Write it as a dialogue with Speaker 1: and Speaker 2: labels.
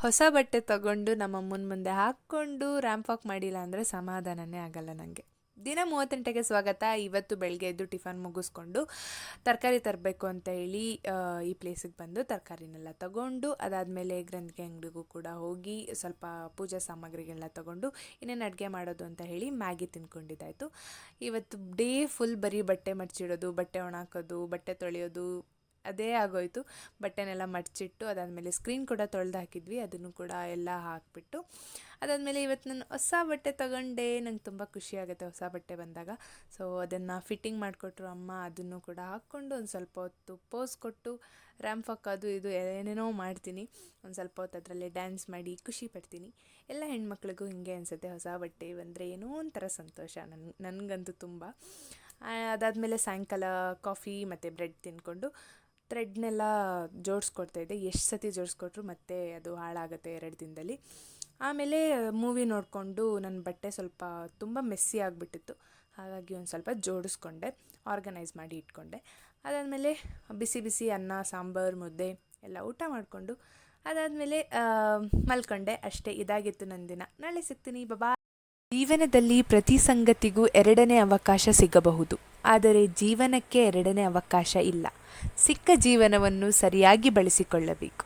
Speaker 1: ಹೊಸ ಬಟ್ಟೆ ತಗೊಂಡು ನಮ್ಮ ಮುಂದೆ ಹಾಕ್ಕೊಂಡು ರ್ಯಾಂಪ್ ವಾಕ್ ಮಾಡಿಲ್ಲ ಅಂದರೆ ಸಮಾಧಾನನೇ ಆಗಲ್ಲ ನನಗೆ. ದಿನ 38ಗೆ ಸ್ವಾಗತ. ಇವತ್ತು ಬೆಳಗ್ಗೆ ಎದ್ದು ಟಿಫನ್ ಮುಗಿಸ್ಕೊಂಡು ತರಕಾರಿ ತರಬೇಕು ಅಂತ ಹೇಳಿ ಈ ಪ್ಲೇಸಿಗೆ ಬಂದು ತರಕಾರಿನೆಲ್ಲ ತಗೊಂಡು, ಅದಾದಮೇಲೆ ಗ್ರಂಥಿಗೆ ಅಂಗಡಿಗೂ ಕೂಡ ಹೋಗಿ ಸ್ವಲ್ಪ ಪೂಜಾ ಸಾಮಗ್ರಿಗಳನ್ನ ತಗೊಂಡು ಇನ್ನೇನು ಅಡುಗೆ ಮಾಡೋದು ಅಂತ ಹೇಳಿ ಮ್ಯಾಗಿ ತಿಂದ್ಕೊಂಡಿದ್ದಾಯಿತು. ಇವತ್ತು ಡೇ ಫುಲ್ ಬರೀ ಬಟ್ಟೆ ಮಡ್ಚಿಡೋದು, ಬಟ್ಟೆ ಒಣಾಕೋದು, ಬಟ್ಟೆ ತೊಳೆಯೋದು ಅದೇ ಆಗೋಯಿತು. ಬಟ್ಟೆನೆಲ್ಲ ಮಡಚಿಟ್ಟು ಅದಾದಮೇಲೆ ಸ್ಕ್ರೀನ್ ಕೂಡ ತೊಳೆದು ಹಾಕಿದ್ವಿ, ಅದನ್ನು ಕೂಡ ಎಲ್ಲ ಹಾಕಿಬಿಟ್ಟು ಅದಾದಮೇಲೆ ಇವತ್ತು ನಾನು ಹೊಸ ಬಟ್ಟೆ ತಗೊಂಡೆ. ನಂಗೆ ತುಂಬ ಖುಷಿಯಾಗುತ್ತೆ ಹೊಸ ಬಟ್ಟೆ ಬಂದಾಗ. ಸೊ ಅದನ್ನು ಫಿಟ್ಟಿಂಗ್ ಮಾಡಿಕೊಟ್ರು ಅಮ್ಮ, ಅದನ್ನು ಕೂಡ ಹಾಕ್ಕೊಂಡು ಒಂದು ಸ್ವಲ್ಪ ಹೊತ್ತು ಪೋಸ್ ಕೊಟ್ಟು ರ್ಯಾಂಪ್ ವಾಕ್ ಅದು ಇದು ಏನೇನೋ ಮಾಡ್ತೀನಿ. ಒಂದು ಸ್ವಲ್ಪ ಹೊತ್ತು ಅದರಲ್ಲೇ ಡ್ಯಾನ್ಸ್ ಮಾಡಿ ಖುಷಿ ಪಡ್ತೀನಿ. ಎಲ್ಲ ಹೆಣ್ಮಕ್ಳಿಗೂ ಹಿಂಗೆ ಅನಿಸುತ್ತೆ, ಹೊಸ ಬಟ್ಟೆ ಬಂದರೆ ಏನೋ ಒಂಥರ ಸಂತೋಷ. ನನಗಂತೂ ತುಂಬ. ಅದಾದಮೇಲೆ ಸಾಯಂಕಾಲ ಕಾಫಿ ಮತ್ತು ಬ್ರೆಡ್ ತಿಂದ್ಕೊಂಡು ಥ್ರೆಡ್ನೆಲ್ಲ ಜೋಡಿಸ್ಕೊಡ್ತಾಯಿದ್ದೆ. ಎಷ್ಟು ಸತಿ ಜೋಡಿಸ್ಕೊಟ್ರು ಮತ್ತೆ ಅದು ಹಾಳಾಗುತ್ತೆ 2 ದಿನದಲ್ಲಿ. ಆಮೇಲೆ ಮೂವಿ ನೋಡಿಕೊಂಡು ನನ್ನ ಬಟ್ಟೆ ಸ್ವಲ್ಪ ತುಂಬ ಮೆಸ್ಸಿ ಆಗಿಬಿಟ್ಟಿತ್ತು, ಹಾಗಾಗಿ ಒಂದು ಸ್ವಲ್ಪ ಜೋಡಿಸ್ಕೊಂಡೆ, ಆರ್ಗನೈಸ್ ಮಾಡಿ ಇಟ್ಕೊಂಡೆ. ಅದಾದಮೇಲೆ ಬಿಸಿ ಬಿಸಿ ಅನ್ನ, ಸಾಂಬಾರು, ಮುದ್ದೆ ಎಲ್ಲ ಊಟ ಮಾಡಿಕೊಂಡು ಅದಾದಮೇಲೆ ಮಲ್ಕೊಂಡೆ. ಅಷ್ಟೇ, ಇದಾಗಿತ್ತು ನನ್ನ ದಿನ. ನಾಳೆ ಸಿಗ್ತೀನಿ, ಬಾಬಾ. ಜೀವನದಲ್ಲಿ ಪ್ರತಿ ಸಂಗತಿಗೂ 2ನೇ ಅವಕಾಶ ಸಿಗಬಹುದು, ಆದರೆ ಜೀವನಕ್ಕೆ 2ನೇ ಅವಕಾಶ ಇಲ್ಲ. ಸಿಕ್ಕ ಜೀವನವನ್ನು ಸರಿಯಾಗಿ ಬಳಸಿಕೊಳ್ಳಬೇಕು.